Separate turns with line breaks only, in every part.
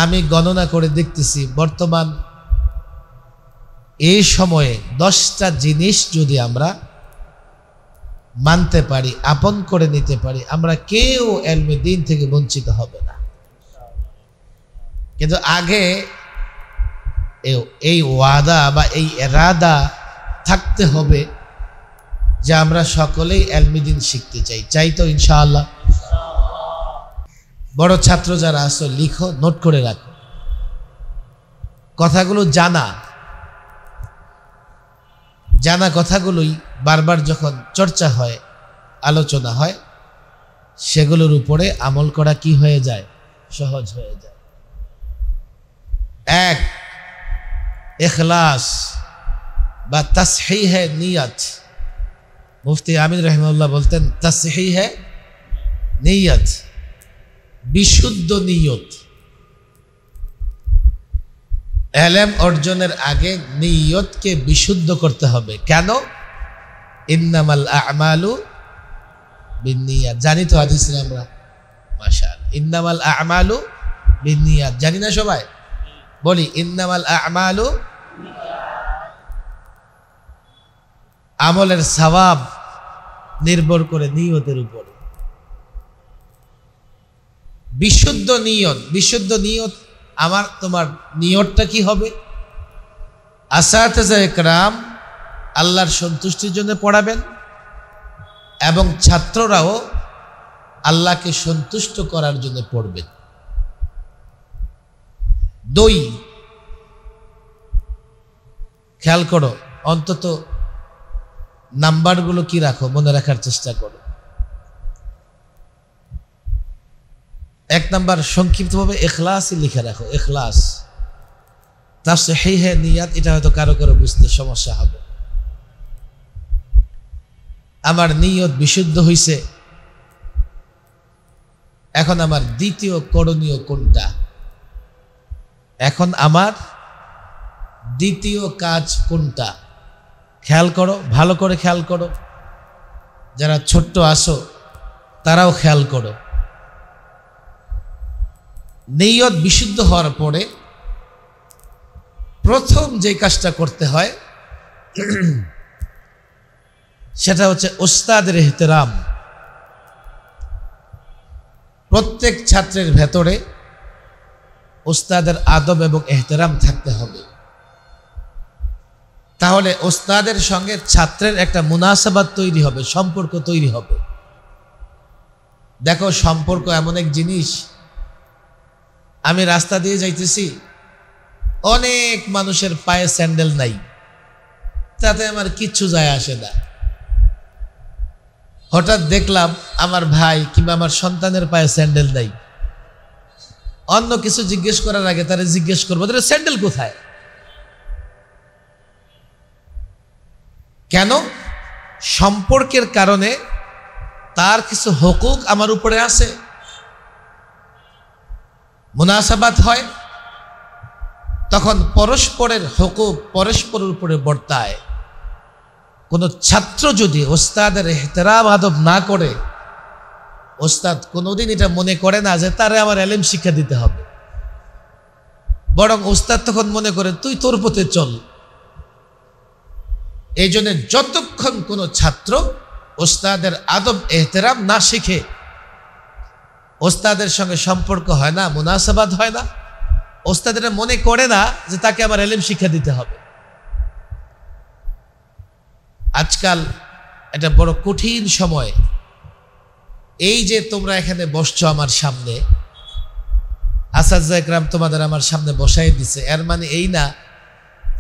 আমি গণনা করে দেখতেছি বর্তমান এই সময়ে 10টা জিনিস যদি আমরা মানতে পারি, আপন করে নিতে পারি, আমরা কেউ ইলমে দ্বীন থেকে বঞ্চিত হবে না। কিন্তু আগে এই ওয়াদা বা এই ইরাদা থাকতে হবে যে আমরা সকলেই ইলমে দ্বীন শিখতে চাই তো ইনশাআল্লাহ। বড় ছাত্র যারা আছো লিখো, নোট করে রাখো, কথাগুলো জানা কথাগুলোই বারবার যখন চর্চা হয়, আলোচনা হয়, সেগুলোর উপরে আমল করা কি হয়ে যায়? সহজ হয়ে যায়। এক, ইখলাস বা তাসহিহে নিয়ত। মুফতি আমিন রাহিমাহুল্লাহ বলতেন তাসহিহে নিয়ত, বিশুদ্ধ নিয়ত। ইলম অর্জনের আগে নিয়তকে বিশুদ্ধ করতে হবে। কেন? ইন্নামাল আ'মালু বিন্নিয়াত। জানি তো হাদিসে আমরা, মাশাআল্লাহ, ইন্নামাল আ'মালু বিন্নিয়াত জানি না সবাই? বলি ইন্নামাল আ'মালু, আমলের সওয়াব নির্ভর করে নিয়তের উপরে। বিশুদ্ধ নিয়ত আমার তোমার নিয়তটা কি হবে? আসাতিজা ইকরাম আল্লাহর সন্তুষ্টির জন্য পড়াবেন এবং ছাত্ররাও আল্লাহকে সন্তুষ্ট করার জন্য পড়বেন। 2, খেয়াল করো, অন্তত নাম্বারগুলো কি রাখো, মনে রাখার চেষ্টা করো। 1 নাম্বার সংক্ষিপ্তভাবে ইখলাসই লিখে রাখো। ইখলাস, তাসহিহে নিয়াত, এটা হয়তো কারো বুঝতে সমস্যা হবে। আমার নিয়ত বিশুদ্ধ হইছে, এখন আমার দ্বিতীয় করণীয় কোনটা? এখন আমার দ্বিতীয় কাজ কোনটা? খেয়াল করো, ভালো করে খেয়াল করো। যারা ছোট্ট আসো তারাও খেয়াল করো। নিয়ত বিশুদ্ধ হওয়ার পরে প্রথম যে কাজটা করতে হয় সেটা হচ্ছে উস্তাদের ইহতিরাম। প্রত্যেক ছাত্রের ভেতরে উস্তাদের আদব এবং ইহতিরাম থাকতে হবে। তাহলে উস্তাদের সঙ্গে ছাত্রের একটা মুনাসাবাত তৈরি হবে, সম্পর্ক তৈরি হবে। দেখো, সম্পর্ক এমন এক জিনিস, আমি রাস্তা দিয়ে যাইতেছি, অনেক মানুষের পায়ে স্যান্ডেল নাই, তাতে আমার কিচ্ছু যায় আসে না। হঠাৎ দেখলাম আমার ভাই কিংবা আমার সন্তানের পায়ে স্যান্ডেল নাই, অন্য কিছু জিজ্ঞেস করার আগে তারা জিজ্ঞেস করবো তাহলে স্যান্ডেল কোথায়? কেন? সম্পর্কের কারণে তার কিছু হুকুক আমার উপরে আছে, মুনাসাবাত হয়, তখন পরস্পরের হুকুক পরস্পরের উপরে বর্তায়। কোনো ছাত্র যদি ওস্তাদের ইহতিরাম আদব না করে, ওস্তাদ কোনোদিন এটা মনে করে না যে তারে আমার ইলম শিক্ষা দিতে হবে, বরং ওস্তাদ তখন মনে করে তুই তোর পথে চল। এই জন্য যতক্ষণ কোনো ছাত্র ওস্তাদের আদব ইহতিরাম না শিখে, ওস্তাদের সঙ্গে সম্পর্ক হয় না, মুনাসাবাত হয় না, ওস্তাদের মনে করে না যে তাকে আমার ইলম শিক্ষা দিতে হবে। আজকাল এটা বড় কঠিন সময়। এই যে তোমরা এখানে বসছো আমার সামনে, আসাতিজা ইকরাম তোমাদের আমার সামনে বসাই দিছে, এর মানে এই না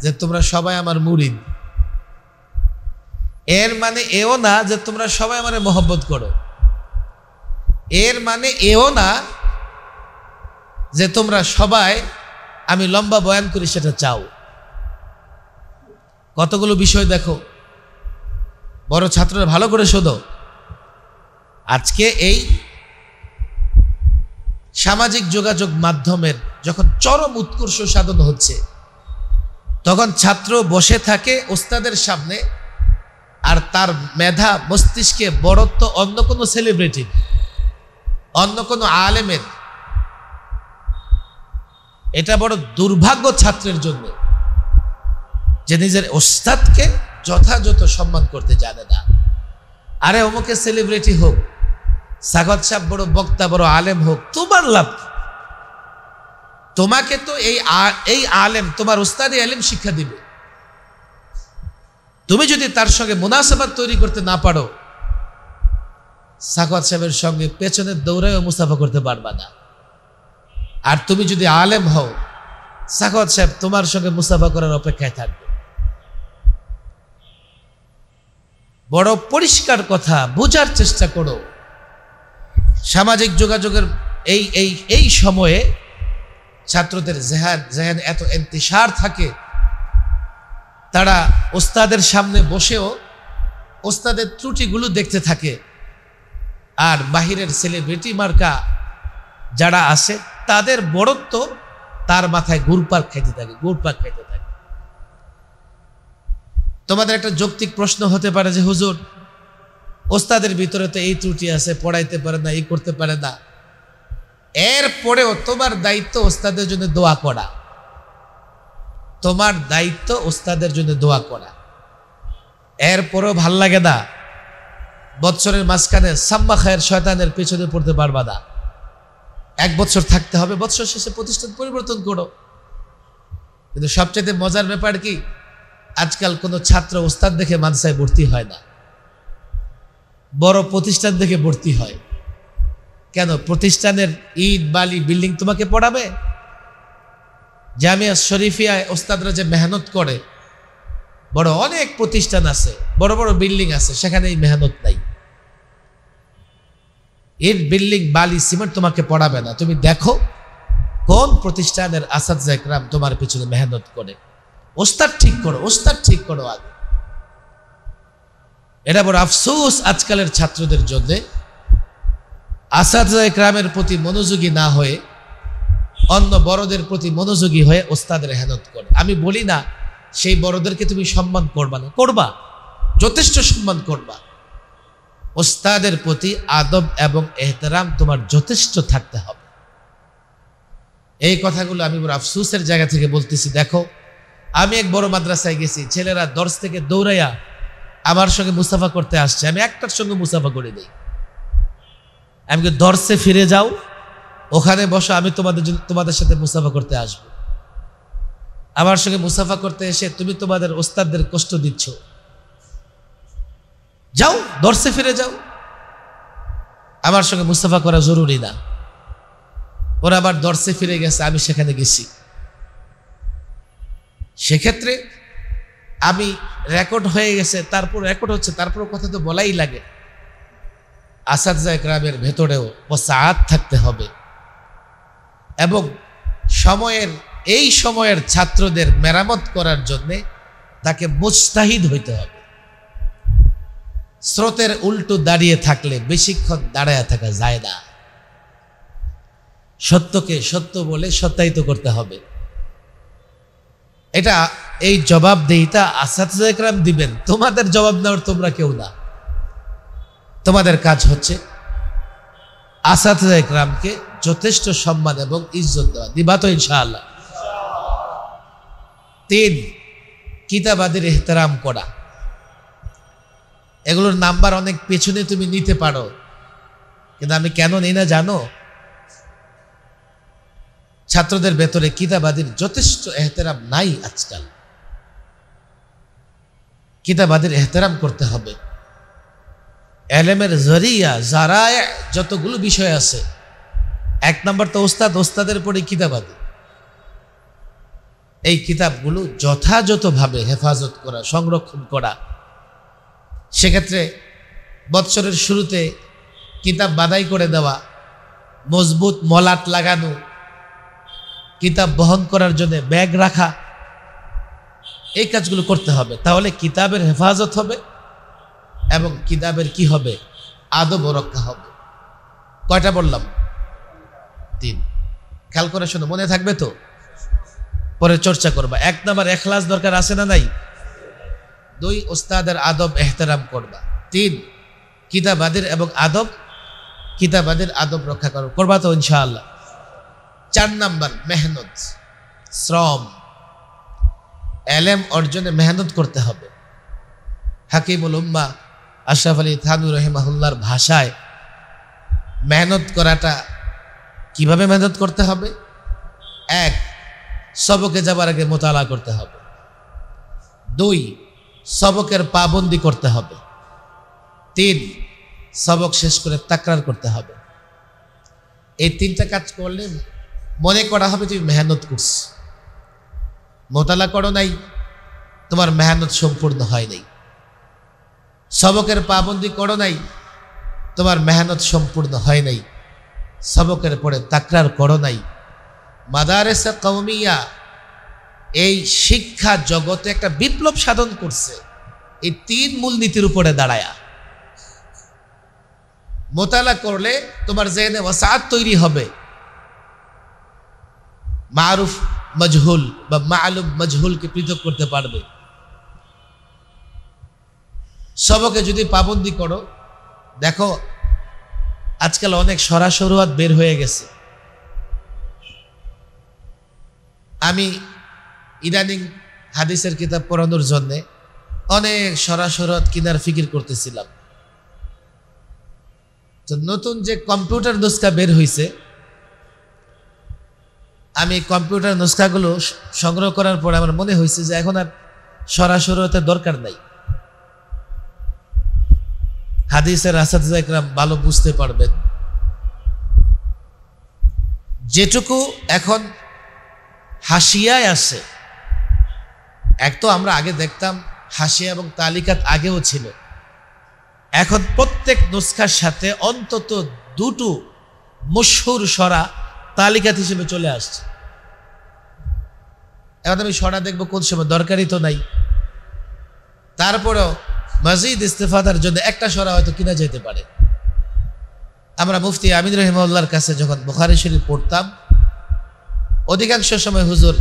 যে তোমরা সবাই আমার মুরিদ, এর মানে এও না যে তোমরা সবাই আমারে মহব্বত করো, এর মানে এও না যে তোমরা সবাই আমি লম্বা বয়ান করি সেটা চাও। কতগুলো বিষয় দেখো, বড় ছাত্ররা ভালো করে শোধো। আজকে এই সামাজিক যোগাযোগ মাধ্যমের যখন চরম উৎকর্ষ সাধন হচ্ছে, তখন ছাত্র বসে থাকে ওস্তাদের সামনে, আর তার মেধা মস্তিষ্কে বড়ত্ব অন্য কোনো সেলিব্রিটি, অন্য কোনো আলেমের। এটা বড় দুর্ভাগ্য ছাত্রের জন্য যে নিজের ওস্তাদকে যথাযথ সম্মান করতে জানে না। আরে অমুকে সেলিব্রিটি হোক, সাগত সাহেব বড় বক্তা, বড় আলেম হোক, তোমার লাভ। তোমাকে তো এই আলেম, তোমার ওস্তাদই আলেম শিক্ষা দিবে। তুমি যদি তার সঙ্গে মুনাসাবাত তৈরি করতে না পারো, সাগত সাহেবের সঙ্গে পেছনে দৌড়ায়ও মুসাফা করতে পারবা না। আর তুমি যদি আলেম হও, সাগত সাহেব তোমার সঙ্গে মুসাফা করার অপেক্ষায় থাকবে। বড় পরিষ্কার কথা, বোঝার চেষ্টা করো। সামাজিক যোগাযোগের এই সময়ে ছাত্রদের জেহান এত ইন্তিশার থাকে, তারা ওস্তাদের সামনে বসেও ওস্তাদের ত্রুটিগুলো দেখতে থাকে। আর বাহিরের সেলিব্রিটি মার্কা যারা আছে, তাদের বড়ত্ব তার মাথায় ঘুরপাক খাইতে থাকে। তোমাদের একটা যৌক্তিক প্রশ্ন হতে পারে যে হুজুর, ওস্তাদের ভিতরে তো এই ত্রুটি আছে, পড়াইতে পারে না, এই করতে পারে না। এরপরেও তোমার দায়িত্ব ওস্তাদের জন্য দোয়া করা। তোমার দায়িত্ব ওস্তাদের জন্য দোয়া করা। এরপরেও ভাল লাগে না, বৎসরের মাঝখানে সাম্মা খায়ের শয়তানের পেছনে পড়তে পারবা না। 1 বছর থাকতে হবে, বৎসর শেষে প্রতিষ্ঠান পরিবর্তন করো। কিন্তু সবচেয়ে মজার ব্যাপার কি, আজকাল কোনো ছাত্র ওস্তাদ দেখে মাদ্রাসায় ভর্তি হয় না, বড় প্রতিষ্ঠান দেখে ভর্তি হয়। কেন? প্রতিষ্ঠানের ইট বালি বিল্ডিং তোমাকে পড়াবে? জামিয়া শরীফিয়ায় ওস্তাদরা যে মেহনত করে, বড় অনেক প্রতিষ্ঠান আছে, বড় বড় বিল্ডিং আছে, সেখানে এই মেহনত নাই। ইট বিল্ডিং বালি সিমেন্ট তোমাকে পড়াবে না। তুমি দেখো কোন প্রতিষ্ঠানের আসাদজা ইকরাম তোমার পিছনে মেহনত করে। ওস্তাদ ঠিক করো আগে। এটা বড় আফসোস আজকালের ছাত্রদের জন্য, আসাদজা ইকরামের প্রতি মনোযোগী না হয়ে অন্য বড়দের প্রতি মনোযোগী হয়ে ওস্তাদের মেহনত করে। আমি বলি না সেই বড়দেরকে তুমি সম্মান করবা না, করবা, যথেষ্ট সম্মান করবা। ওস্তাদের প্রতি আদব এবং এহতেরাম তোমার যথেষ্ট থাকতে হবে। এই কথাগুলো আমি বড় আফসোসের জায়গা থেকে বলতেছি। দেখো, আমি এক বড় মাদ্রাসায় গেছি, ছেলেরা দর্শ থেকে দৌড়াইয়া আমার সঙ্গে মুসাফা করতে আসছে, আমি একটার সঙ্গে মুসাফা করে দিই। আমি দর্শে ফিরে যাও, ওখানে বসো, আমি তোমাদের সাথে মুসাফা করতে আসব। আমার সঙ্গে মুসাফা করতে এসে তুমি তোমাদের ওস্তাদদের কষ্ট দিচ্ছ। যাও, দর্শে ফিরে যাও। আমার সঙ্গে মুসাফা করা জরুরি না। ওরা আবার দর্শে ফিরে গেছে, আমি সেখানে গেছি। সেক্ষেত্রে আমি রেকর্ড হয়ে গেছে, তারপর রেকর্ড হচ্ছে, তারপর কথা তো বলাই লাগে। আসাদজা ইকরামের ভেতরেও ওসাআত থাকতে হবে এবং এই সময়ের ছাত্রদের মেরামত করার জন্য তাকে মুজতাহিদ হইতে হবে। স্রোতের উল্টো দাঁড়িয়ে থাকলে বেশিক্ষণ দাঁড়ায় থাকা যায় না। সত্যকে সত্য বলে সত্যায়িত করতে হবে। এটা এই জবাবদেহিতা আসাদজা ইকরাম দিবেন, তোমাদের জবাব নেওয়ার তোমরা কেউ না। তোমাদের কাজ হচ্ছে আসাদজা ইকরামকে যথেষ্ট সম্মান এবং ইজ্জত দেওয়া। দিবা তো ইনশাআল্লাহ? 3, কিতাবাদের এহতেরাম করা। এগুলোর নাম্বার অনেক পেছনে তুমি নিতে পারো, কিন্তু আমি কেন নিই না জানো? ছাত্রদের ভেতরে কিতাবাদের যথেষ্ট এহতেরাম নাই আজকাল। কিতাবাদের এহতেরাম করতে হবে। এলেমের জরিয়া জারায়ে যতগুলো বিষয় আছে, 1 নম্বর তো ওস্তাদের পরে কিতাবাদি। এই কিতাবগুলো যথাযথভাবে হেফাজত করা, সংরক্ষণ করা। সেক্ষেত্রে বৎসরের শুরুতে কিতাব বাদাই করে দেওয়া, মজবুত মলাট লাগানো, কিতাব বহন করার জন্য ব্যাগ রাখা, এই কাজগুলো করতে হবে। তাহলে কিতাবের হেফাজত হবে এবং কিতাবের কি হবে? আদব রক্ষা হবে। কয়টা বললাম? 3। খেয়াল করে শোনো, মনে থাকবে তো? পরে চর্চা করবা। 1 নম্বর ইখলাস দরকার আছে না নাই? 2, ওস্তাদের আদব এহতেরাম করবা। 3, কিতাবাদের এবং কিতাবাদের আদব রক্ষা করবা তো ইনশাআল্লাহ। 4 নম্বর মেহনত। শ্রম, এলেম অর্জনে মেহনত করতে হবে। হাকিমুল উম্মাহ আশরাফ আলী থানভী রাহিমাহুল্লাহর ভাষায় মেহনত করাটা কিভাবে মেহনত করতে হবে? এক, সবকে যাবার আগে মোতালা করতে হবে। দুই, সবকের পাবন্দি করতে হবে। তিন, সবক শেষ করে তাকরার করতে হবে। এই তিনটা কাজ করলে মনে করা হবে তুমি মেহনত করছো। মোতালা করো নাই, তোমার মেহনত সম্পূর্ণ হয় নাই। সবকের পাবন্দি করো নাই, তোমার মেহনত সম্পূর্ণ হয় নাই। সবকের পরে তাকরার করো নাই। মাদারেসে কওমিয়া এই শিক্ষা জগতে একটা বিপ্লব সাধন করছে এই তিন মূলনীতির উপরে দাঁড়ায়া। মোতালা করলে তোমার জেনে ওয়াসাআত তৈরি হবে। মারুফ মজহুল বা মালুম মজহুলকে পৃথক করতে পারবে। সবকে যদি পাবন্দি করো, দেখো আজকাল অনেক সরাসরুয়াত বের হয়ে গেছে। আমি ইদানিং হাদিসের কিতাব পড়ানোর জন্যে অনেক সরাসরুয়াত কিনার ফিকির করতেছিলাম। তো নতুন যে কম্পিউটার নুস্খা বের হয়েছে, আমি কম্পিউটার নুস্খাগুলো সংগ্রহ করার পর আমার মনে হয়েছে যে এখন আর সরাসরুয়াতের দরকার নাই। হাদিসের আসাতিজা ইকরাম ভালো বুঝতে পারবেন, যেটুকু এখন হাসিয়ায় আছে। এক তো আমরা আগে দেখতাম হাসিয়া এবং তালিকাত আগেও ছিল, এখন প্রত্যেক নুসখার সাথে অন্তত দুটো মশহুর সরা তালিকাত হিসেবে চলে আসছে। এখন আমি সরা দেখবো কোন সময়, দরকারই তো নাই। তারপরেও মজিদ ইস্তেফাদার জন্য একটা সরা হয়তো কিনা যেতে পারে। আমরা মুফতি আমিন রহিমাহুল্লাহর কাছে যখন বুখারী শরীফ পড়তাম, অধিকাংশ সময় হুজুর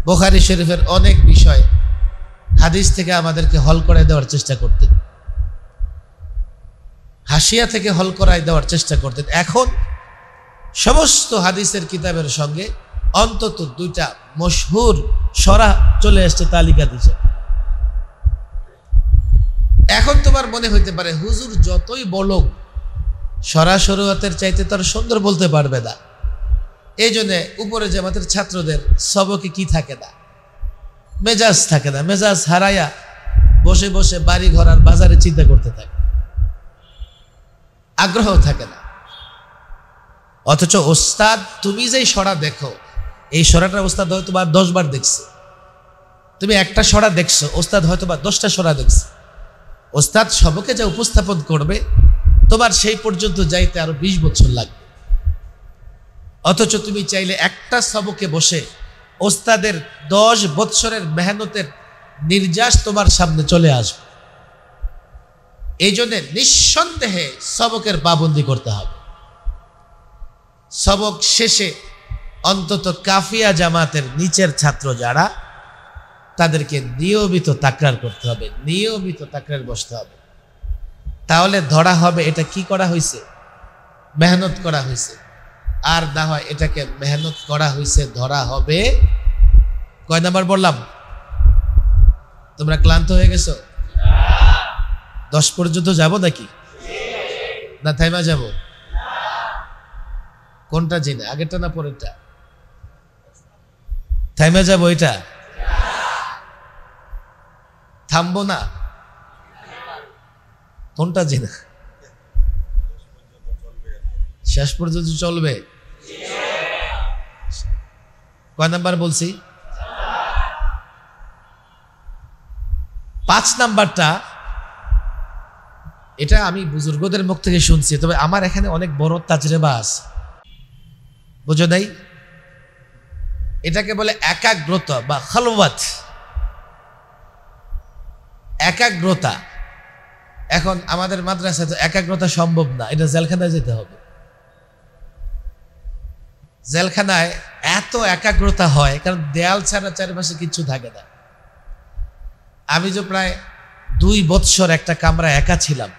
বুখারী শরীফের অনেক বিষয় হাদিস থেকে আমাদেরকে হল করায় দেওয়ার চেষ্টা করতেন, হাসিয়া থেকে হল করায় দেওয়ার চেষ্টা করতেন। এখন সমস্ত হাদিসের কিতাবের সঙ্গে অন্তত দুইটা মশহুর সরা চলে আসছে তালিকা দিছে। এখন তোমার মনে হইতে পারে হুজুর যতই বলো সরাসরুয়াতের চাইতে তার সুন্দর বলতে পারবে না। এই জন্য উপরে জামাতের ছাত্রদের সবকে কি থাকে না, মেজাজ থাকে না। মেজাজ হারাইয়া বসে বসে বাড়ি ঘর আর বাজারে চিন্তা করতে থাকে, আগ্রহ থাকে না। অথচ ওস্তাদ তুমি যেই সরা দেখো, এই সরাটা ওস্তাদ হয়তো বা 10 বার দেখছে। তুমি একটা সরা দেখছো, ওস্তাদ হয়তো বা 10টা সরা দেখছে। ওস্তাদ সবকে যা উপস্থাপন করবে, তোমার সেই পর্যন্ত যাইতে আরো 20 বছর লাগবে। অথচ তুমি চাইলে একটা সবকে বসে ওস্তাদের 10 বছরের মেহনতের নির্যাস তোমার সামনে চলে আসবে। এই জন্য নিঃসন্দেহে সবকের পাবন্দি করতে হবে। সবক শেষে অন্তত কাফিয়া জামাতের নিচের ছাত্র যারা, তাদেরকে নিয়মিত তাকরার করতে হবে, নিয়মিত তাকরার বসতে হবে। তাহলে ধরা হবে এটা কি করা হয়েছে, মেহনত করা হয়েছে। আর না হয় এটাকে মেহনত করা হয়েছে ধরা হবে। কয় নাম্বার বললাম? তোমরা ক্লান্ত হয়ে গেছো? 10 পর্যন্ত যাব নাকি না থাইমা যাব? কোনটা জেনে, আগেরটা না পরেরটা? থাইমা যাব? এটা থামবো না? কোনটা জেনে? শেষ পর্যন্ত চলবে। কয় নাম্বার বলছি? 5 নাম্বারটা, এটা আমি বুজুর্গদের মুখ থেকে শুনছি, তবে আমার এখানে অনেক বড় তাজরেবা আছে, বুঝো নাই? এটাকে বলে একাগ্রতা বা খালওয়াত, একাগ্রতা। এখন আমাদের মাদ্রাসায় তো একাগ্রতা সম্ভব না, এটা জেলখানায় যেতে হবে। জেলখানায় এত একাগ্রতা হয় কারণ দেয়াল ছাড়া চারপাশে কিচ্ছু থাকে না। আমি যে প্রায় 2 বৎসর একটা কামরা একা ছিলাম,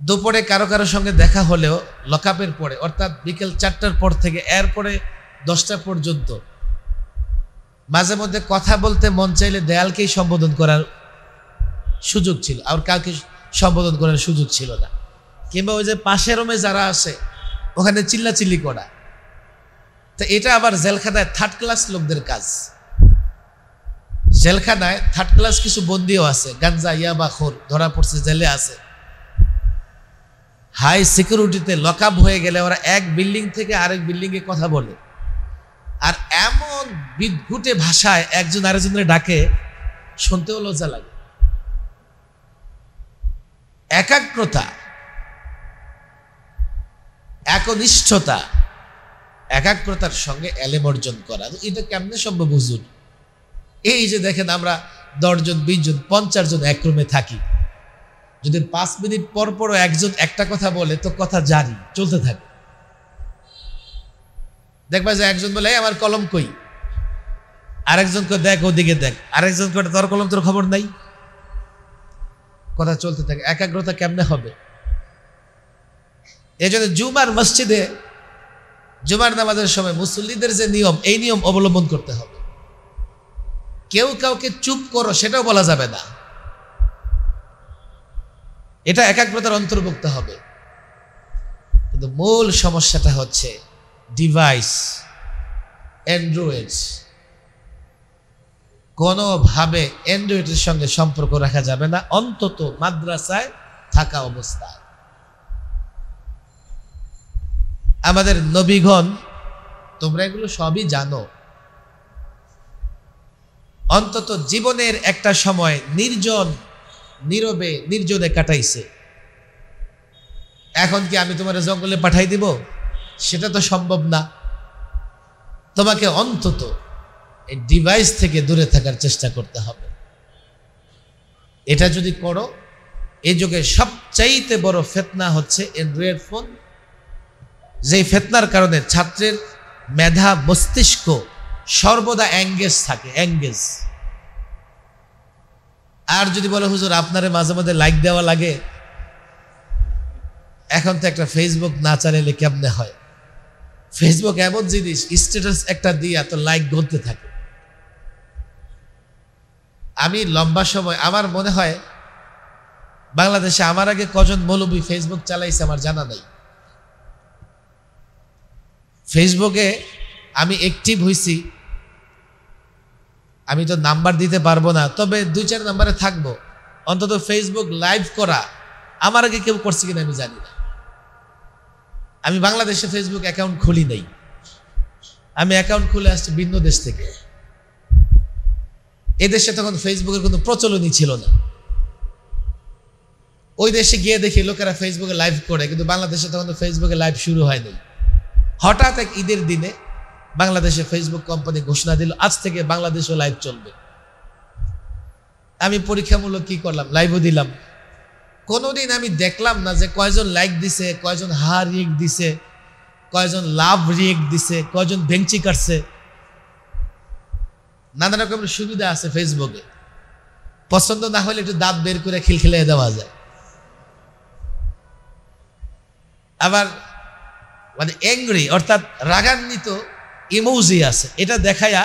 দুপুরে কারো কারো সঙ্গে দেখা হলেও লকআপের পরে, অর্থাৎ বিকেল 4টার পর থেকে এরপরে 10টা পর্যন্ত মাঝে মধ্যে কথা বলতে মন চাইলে দেয়ালকেই সম্বোধন করার সুযোগ ছিল, আর কাউকে সম্বোধন করার সুযোগ ছিল না। কিংবা ওই যে পাশের রুমে যারা আছে ওখানে চিল্লাচিল্লি করা, তো এটা আবার জেলখানায় থার্ড ক্লাস লোকদের কাজ। জেলখানায় থার্ড ক্লাস কিছু বন্দিও আছে, গাঞ্জা ইয়াবা খোর ধরা পড়ছে, জেলে আছে, হাই সিকিউরিটিতে লকআপ হয়ে গেলে ওরা এক বিল্ডিং থেকে আরেক বিল্ডিং এ কথা বলে, আর এমন বিদঘুটে ভাষায় একজন আরেকজনের ডাকে, শুনতেও লজ্জা লাগে। একাগ্রতা, একনিষ্ঠতা, একাগ্রতার সঙ্গে এলেম অর্জন করা, এটা কেমনে সম্ভব হুজুর? এই যে দেখেন আমরা 10 জন 20 জন 50 জন এক রুমে থাকি, যদি 5 মিনিট পর পরও একজন একটা কথা বলে তো কথা জারি চলতে থাকে। দেখবা যে একজন বলে আমার কলম কই, আরেকজনকে দেখ ওদিকে দেখ, আরেকজনকে তোর কলম, তোর খবর নাই, কথা চলতে থাকে। একাগ্রতা কেমনে হবে? এই জন্য জুমার মসজিদে জুমার নামাজের সময় মুসল্লিদের যে নিয়ম, এই নিয়ম অবলম্বন করতে হবে। কেউ কাউকে চুপ করো সেটাও বলা যাবে না, এটা একাগ্রতার অন্তর্ভুক্ত হবে। কিন্তু মূল সমস্যাটা হচ্ছে ডিভাইস, অ্যান্ড্রয়েড। কোনোভাবে অ্যান্ড্রয়েডের সঙ্গে সম্পর্ক রাখা যাবে না, অন্তত মাদ্রাসায় থাকা অবস্থায়। আমাদের নবীগণ, তোমরা এগুলো সবই জানো, অন্তত জীবনের একটা সময় নির্জন নীরবে নির্জনে কাটাইছে। এখন কি আমি তোমার জঙ্গলে পাঠাই দিব? সেটা তো সম্ভব না। তোমাকে অন্তত এই ডিভাইস থেকে দূরে থাকার চেষ্টা করতে হবে। এটা যদি করো, এই যুগে সবচাইতে বড় ফিতনা হচ্ছে অ্যান্ড্রয়েড ফোন, যেই ফিতনার কারণে ছাত্রের মেধা মস্তিষ্ক সর্বদা এঙ্গেজ থাকে, এঙ্গেজ। আর যদি বলে হুজুর আপনারে মাঝে মাঝে লাইক দেওয়া লাগে, এখন তো একটা ফেসবুক না চালালে কেমনে হয়? ফেসবুক এমন জিনিস, স্ট্যাটাস একটা দিয়ে তো লাইক গলতে থাকে। আমি লম্বা সময়, আমার মনে হয় বাংলাদেশে আমার আগে কজন মৌলবী ফেসবুক চালাইছে আমার জানা নাই। ফেসবুকে আমি অ্যাক্টিভ হইছি, আমি তো নাম্বার দিতে পারবো না, তবে 2-4 নাম্বারে থাকবো। অন্তত ফেসবুক লাইভ করা আমার আগে কেউ করছে কিনা আমি জানি না। আমি বাংলাদেশে ফেসবুক অ্যাকাউন্ট খুলি নাই, আমি অ্যাকাউন্ট খুলে আসছি ভিন্ন দেশ থেকে। এদেশে তখন ফেসবুকের কোনো প্রচলনই ছিল না। ওই দেশে গিয়ে দেখি লোকেরা ফেসবুকে লাইভ করে, কিন্তু বাংলাদেশে তখন ফেসবুকে লাইভ শুরু হয়নি। হঠাৎ এক ঈদের দিনে বাংলাদেশে ফেসবুক কোম্পানি ঘোষণা দিল আজ থেকে বাংলাদেশও লাইভ চলবে। আমি পরীক্ষামূলক কি করলাম, লাইভও দিলাম। কোনোদিন আমি দেখলাম না যে কয়জন লাইক দিছে, কয়জন হা রিয়েক্ট দিছে, কয়জন লাভ রিয়েক্ট দিছে, কয়জন ভেঙচি কাটছে। নানা রকমের সুবিধা আছে ফেসবুকে, পছন্দ না হলে একটু দাঁত বের করে খিলখিলে দেওয়া যায়। আবার মানে অ্যাংরি অর্থাৎ রাগান্বিত ইমোজি আছে, এটা দেখায়া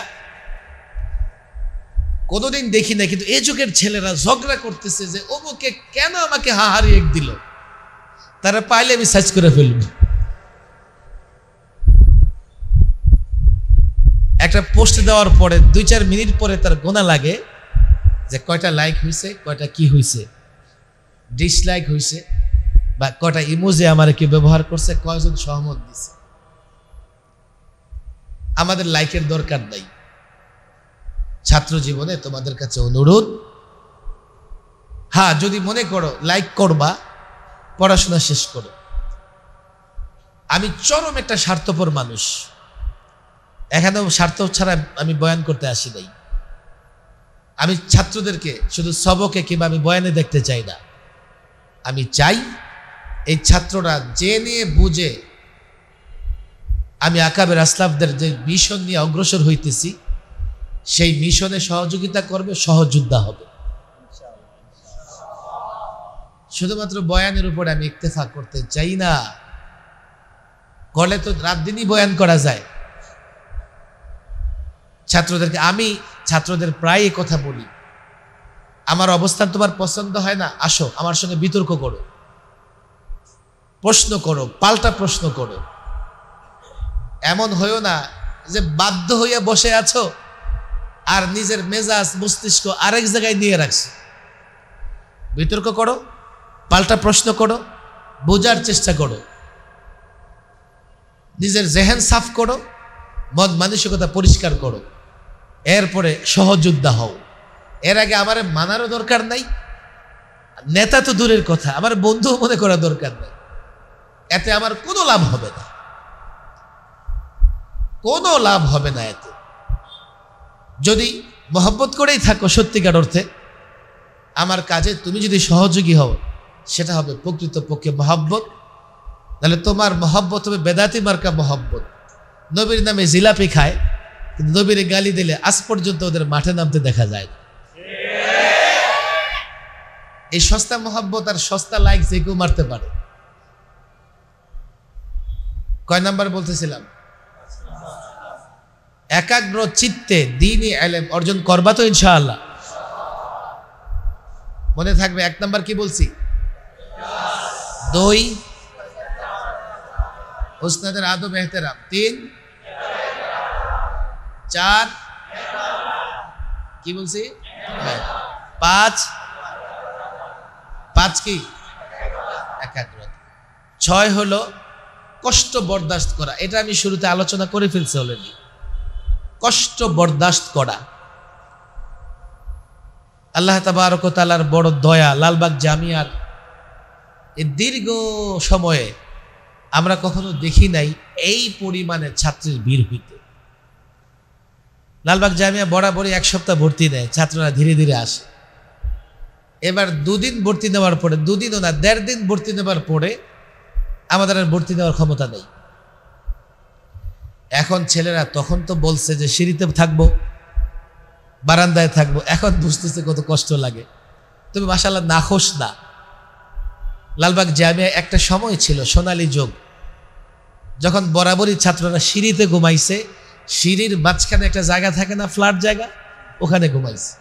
কোনোদিন দেখি না, কিন্তু এই যুগের ছেলেরা ঝগড়া করতেছে যে অমুকে কেন আমাকে হাহারি এক দিল, তারা পাইলে আমি সার্চ করে ফেলব। একটা পোস্ট দেওয়ার পরে 2-4 মিনিট পরে তার গোনা লাগে যে কয়টা লাইক হয়েছে, কয়টা কি হয়েছে, ডিসলাইক হয়েছে, বা কয়টা ইমোজি আমার কি ব্যবহার করছে, কয়জন সহমত দিছে। আমাদের লাইকের দরকার নাই। ছাত্র জীবনে তোমাদের কাছে অনুরোধ, হ্যাঁ যদি মনে করো লাইক করবা, পড়াশোনা শেষ করো। আমি চরম একটা স্বার্থপর মানুষ, এখানেও স্বার্থ ছাড়া আমি বয়ান করতে আসি নাই। আমি ছাত্রদেরকে শুধু সবকে কিংবা আমি বয়ানে দেখতে চাই না, আমি চাই এই ছাত্ররা জেনে বুঝে আমি আকাবের আসলাফদের যে মিশন নিয়ে অগ্রসর হইতেছি সেই মিশনে সহযোগিতা করবে, সহযোদ্ধা হবে। শুধুমাত্র বয়ানের উপরে আমি ইক্তেফা করতে চাই না, করলে তো রাত দিনই বয়ান করা যায়। আমি ছাত্রদের প্রায় এই কথা বলি, আমার অবস্থান তোমার পছন্দ হয় না, আসো আমার সঙ্গে বিতর্ক করো, প্রশ্ন করো, পাল্টা প্রশ্ন করো। এমন হইও না যে বাধ্য হইয়া বসে আছো আর নিজের মেজাজ মস্তিষ্ক আরেক জায়গায় নিয়ে রাখছো। বিতর্ক করো, পাল্টা প্রশ্ন করো, বোঝার চেষ্টা করো, নিজের জেহেন সাফ করো, মন মানসিকতা পরিষ্কার করো, এরপরে সহযোদ্ধা হও। এর আগে আমার মানারও দরকার নাই, নেতা তো দূরের কথা, আমার বন্ধু মনে করা দরকার নাই। এতে আমার কোনো লাভ হবে না, কোনো লাভ হবে না এতে। যদি মহব্বত করেই থাকো সত্যিকার অর্থে, আমার কাজে তুমি যদি সহযোগী হও, সেটা হবে প্রকৃত পক্ষে মহব্বত। তাহলে তোমার মহব্বত হবে বেদাতি মার্কা মহব্বত। নবীর নামে জিলাপি খায়, কিন্তু নবীর গালি দিলে আজ পর্যন্ত ওদের মাঠে নামতে দেখা যায় না। এই সস্তা মহব্বত আর সস্তা লাইক যে কেউ মারতে পারে। কয় নাম্বার বলতেছিলাম? একাগ্র চিত্তে দ্বীনি ইলম অর্জন করবা তো ইনশাআল্লাহ। মনে থাকবে 1 নাম্বার কি বলছি? 2 উস্তাদের আদব এহতেরাম, 3 4 কি বলছি 5 কি একাগ্রতা, 6 হলো কষ্ট বরদাস্ত করা। এটা আমি শুরুতে আলোচনা করে ফেলছি অলরেডি। কষ্ট বরদাস্ত করা, আল্লাহ তাবারক ওয়া তাআলার বড় দয়া। লালবাগ জামিয়ার এই দীর্ঘ সময়ে আমরা কখনো দেখি নাই এই পরিমাণে ছাত্রের ভিড় হইতে। লালবাগ জামিয়া বরাবরই 1 সপ্তাহ ভর্তি নেয়, ছাত্ররা ধীরে ধীরে আসে। এবার 2 দিন ভর্তি নেওয়ার পরে, 2 দিনও না 1.5 দিন ভর্তি নেওয়ার পরে আমাদের আর ভর্তি নেওয়ার ক্ষমতা নেই। এখন ছেলেরা, তখন তো বলছে যে সিঁড়িতে থাকবো, বারান্দায় থাকবো, এখন বুঝতেছে কত কষ্ট লাগে। তুমি মাশাআল্লাহ নাখোশ না। লালবাগ জামিয়া একটা সময় ছিল সোনালী যুগ, যখন বরাবরই ছাত্ররা সিঁড়িতে ঘুমাইছে। সিঁড়ির মাঝখানে একটা জায়গা থাকে না, ফ্ল্যাট জায়গা, ওখানে ঘুমাইছে।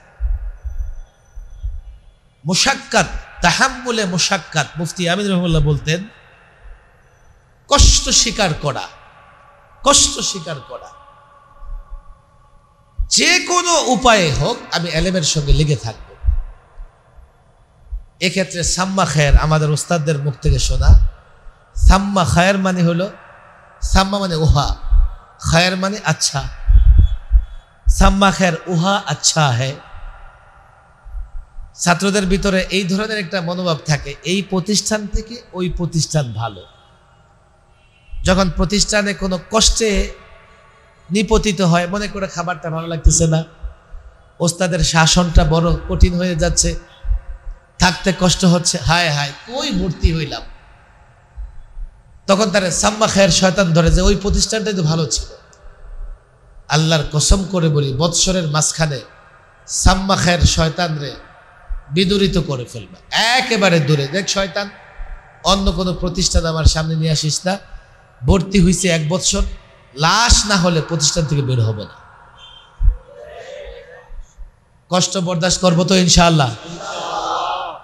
মুশাক্কাত, তাহাম্মুলে মুশাক্কাত, মুফতি আমিন রহমাতুল্লাহ বলতেন, কষ্ট স্বীকার করা, কষ্ট স্বীকার করা। যে কোনো উপায়ে হোক আমি এলেমের সঙ্গে লেগে থাকবো। এক্ষেত্রে সাম্মা খায়ের আমাদের উস্তাদদের মুখ থেকে শোনা। সাম্মা খায়ের মানে হলো, সাম্মা মানে উহা, খায়ের মানে আচ্ছা। সাম্মা খায়ের উহা আচ্ছা হ্যায়। ছাত্রদের ভিতরে এই ধরনের একটা মনোভাব থাকে, এই প্রতিষ্ঠান থেকে ওই প্রতিষ্ঠান ভালো। যখন প্রতিষ্ঠানে কোনো কষ্টে নিপতিত হয়, মনে করে খাবারটা ভালো লাগতেছে না, ওস্তাদের শাসনটা বড় কঠিন হয়ে যাচ্ছে, থাকতে কষ্ট হচ্ছে, হায় হায় কই ভর্তি হইলাম, তখন তারা সাম্মা খায়ের শয়তান ধরে যে ওই প্রতিষ্ঠানটাই তো ভালো ছিল। আল্লাহর কসম করে বলি, বৎসরের মাঝখানে সাম্মা খায়ের শয়তান রে বিদূরিত করে ফেলবে, একেবারে দূরে। দেখ শয়তান, অন্য কোনো প্রতিষ্ঠান আমার সামনে নিয়ে আসিস না। ভর্তি হয়েছে 1 বছর, লাশ না হলে প্রতিষ্ঠান থেকে বের হবে না। কষ্ট বরদাস্ত করবো তো ইনশাআল্লাহ?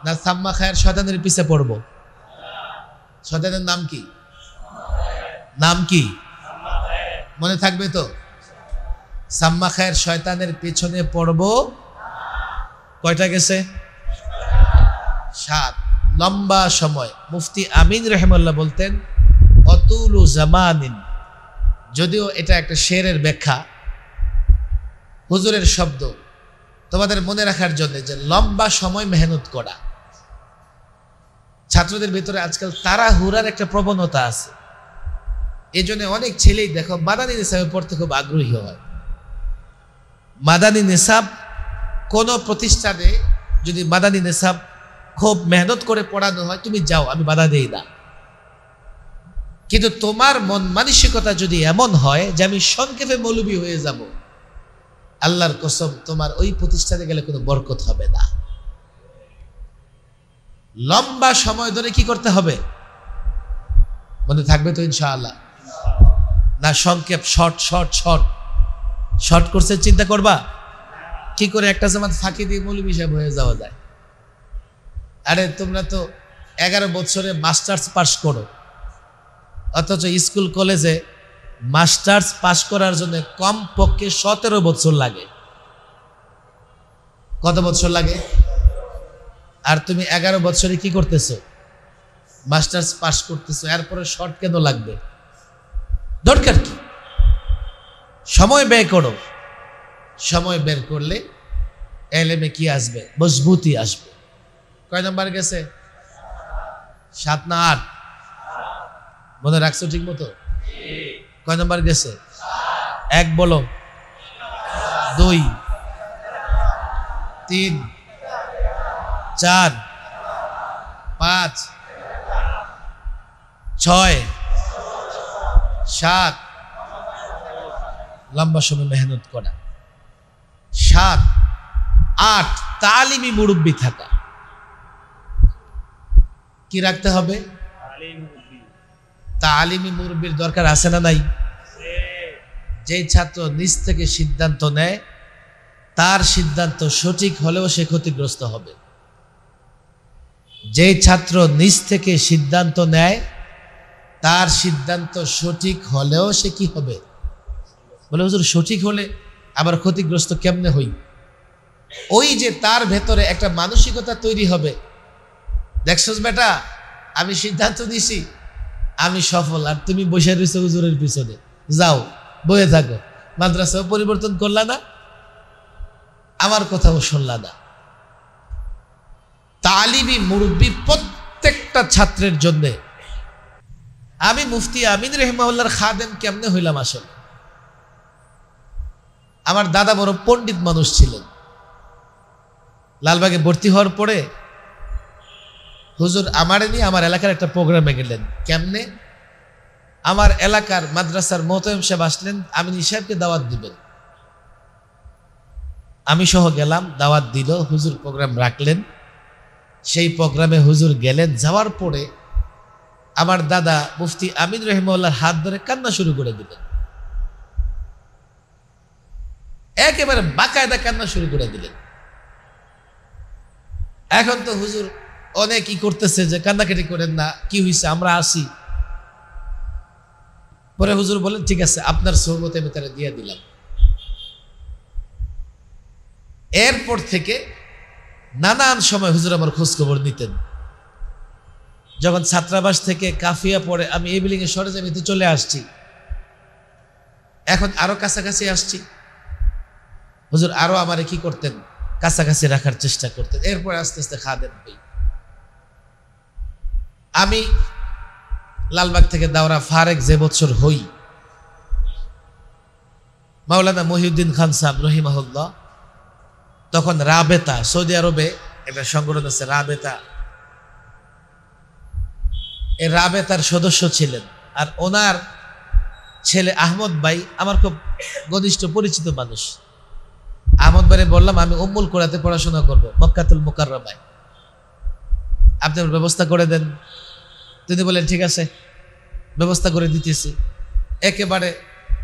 না সাম্মা খায়ের শয়তানের পিছে পড়বো? শয়তানের নাম কি? নাম কি মনে থাকবে তো? সাম্মা খায়ের শয়তানের পিছনে পড়বো। কয়টা গেছে? 7। লম্বা সময়। মুফতি আমিন রহমাতুল্লাহ বলতেন, অতুলু জামানিন, যদিও এটা একটা শেরের ব্যাখ্যা, হুজুরের শব্দ, তোমাদের মনে রাখার জন্য, যে লম্বা সময় মেহনত করা। ছাত্রদের ভিতরে আজকাল তাড়াহুড়ার একটা প্রবণতা আছে। এই জন্য অনেক ছেলেই দেখো মাদানী নিসাবে পড়তে খুব আগ্রহী হয়। মাদানী নিসাব কোন প্রতিষ্ঠানে যদি মাদানী নিসাব খুব মেহনত করে পড়ানো হয়, তুমি যাও, আমি বাধা দেই না। কিন্তু তোমার মন মানসিকতা যদি এমন হয় যে আমি সংক্ষেপে মৌলবী হয়ে যাব, আল্লাহর কসম তোমার ওই প্রতিষ্ঠানে গেলে কোনো বরকত হবে না। লম্বা সময় ধরে কি করতে হবে মনে থাকবে তো ইনশাআল্লাহ? না সংক্ষেপ, শর্ট শর্ট শর্ট শর্ট কোর্সের চিন্তা করবা? কি করে একটা জামাত ফাঁকি দিয়ে মৌলবী সাহেব হয়ে যাওয়া যায়? আরে তোমরা তো 11 বছরে মাস্টার্স পাস করো, অথচ স্কুল কলেজে মাস্টার্স পাস করার জন্য কম পক্ষে 17 বছর লাগে। কত বছর লাগে? আর তুমি 11 বছরে কি করতেছো? মাস্টার্স পাস করতেছো, এরপরে শর্ট কেন লাগবে? দরকার কি? সময় ব্যয় করো। সময় বের করলে এলেমে কি আসবে? মজবুতি আসবে। কয় নাম্বার গেছে? 7 না 8? মনে রাখছো ঠিক মতো? কয় নাম্বার গেছে? 1 বলো, 2, 3, 4, 5, 6, 7। লম্বা সময় মেহনত করা। 7, 8 তালিমি মুরব্বী থাকা। কি রাখতে হবে? তালিমি মুরব্বীর দরকার আছে না নাই? যেই ছাত্র নিজ থেকে সিদ্ধান্ত নেয়, তার সিদ্ধান্ত সঠিক হলেও সে ক্ষতিগ্রস্ত হবে। যেই ছাত্র নিজ থেকে সিদ্ধান্ত নেয়, তার সিদ্ধান্ত সঠিক হলেও সে কি হবে? বলে হুজুর সঠিক হলে আবার ক্ষতিগ্রস্ত কেমনে হই? ওই যে তার ভেতরে একটা মানসিকতা তৈরি হবে, দেখছস বেটা আমি সিদ্ধান্ত নিছি, আমি সফল, আর তুমি বসে রয়েছো হুজুরের পিছনে, যাও বয়ে থাকো, মাদ্রাসাও পরিবর্তন করলা না, আমার কথাও শুনলা না। তালিবি মুরব্বী প্রত্যেকটা ছাত্রের জন্য। আমি মুফতি আমিন রহিমাহুল্লাহর খাদেম কেমনে হইলাম? আসলে আমার দাদা বড় পণ্ডিত মানুষ ছিলেন। লালবাগে ভর্তি হওয়ার পরে হুজুর আমারে নিয়ে আমার এলাকার একটা প্রোগ্রামে গেলেন। কেমনে? আমার এলাকার মাদ্রাসার মোহতামিম সাহেব আসলেন, আমিন সাহেবকে দাওয়াত দিবেন। আমি সহ গেলাম, দাওয়াত দিল, হুজুর প্রোগ্রাম রাখলেন। সেই প্রোগ্রামে হুজুর গেলেন। যাওয়ার পরে আমার দাদা মুফতি আমিন রহিমাহুল্লাহর হাত ধরে কান্না শুরু করে দিলেন। একেবারে বাকায়দা কান্না শুরু করে দিলেন। এখন তো হুজুর অনেক ই করতেছে যে কান্নাকাটি করেন না, কি হয়েছে, আমরা আসি। পরে হুজুর বলেন ঠিক আছে, আপনার সহমতে আমি তারা দিয়ে দিলাম। এরপর থেকে নানান সময় হুজুর আমার খোঁজ খবর নিতেন। যখন ছাত্রাবাস থেকে কাফিয়া পড়ে আমি এই বিল্ডিং এ সরেজমিতে চলে আসছি, এখন আরো কাছাকাছি আসছি, হুজুর আরো আমারে কি করতেন? কাছাকাছি রাখার চেষ্টা করতেন। এরপর আস্তে আস্তে খাদেম হই। আমি লালবাগ থেকে দাওরা ফারেক যে বছর হই, মাওলানা মহিউদ্দিন খান সাহেব রহিমাহুল্লাহ, তখন রাবেতা, সৌদি আরবে একটা সংগঠন আছে রাবেতা, এই রাবেতার সদস্য ছিলেন। আর ওনার ছেলে আহমদ ভাই আমার খুব ঘনিষ্ঠ পরিচিত মানুষ। আহমদ ভাইরে বললাম আমি উম্মুল কুরাতে পড়াশোনা করবো মক্কাতুল মুকাররমায়, আপনি ব্যবস্থা করে দেন। তিনি বলেন ঠিক আছে, ব্যবস্থা করে দিতেছি। একেবারে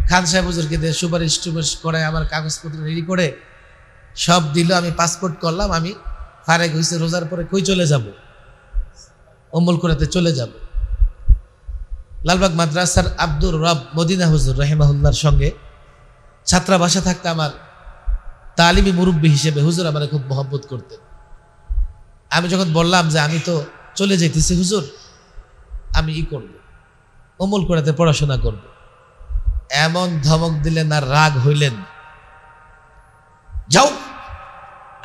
খান সাহেব হুজুরকে দিয়ে সুপারিশ টুপারিশ করায় আমার কাগজপত্র রেডি করে সব দিল। আমি পাসপোর্ট করলাম, আমি ফারেক হয়েছে, রোজার পরে কই চলে যাব? উম্মুল কুরাতে চলে যাব। লালবাগ মাদ্রাসার আব্দুর রব মদিনা হুজুর রহিমাহুল্লাহর সঙ্গে ছাত্রাবাসা থাকতে আমার তালিমি মুরব্বী হিসেবে হুজুর আমার খুব মহব্বত করতেন। আমি যখন বললাম যে আমি তো চলে যেতেছি হুজুর, আমি ই করব, উম্মুল কুরাতে পড়াশোনা করব, এমন ধমক দিলেন আর রাগ হইলেন, যাও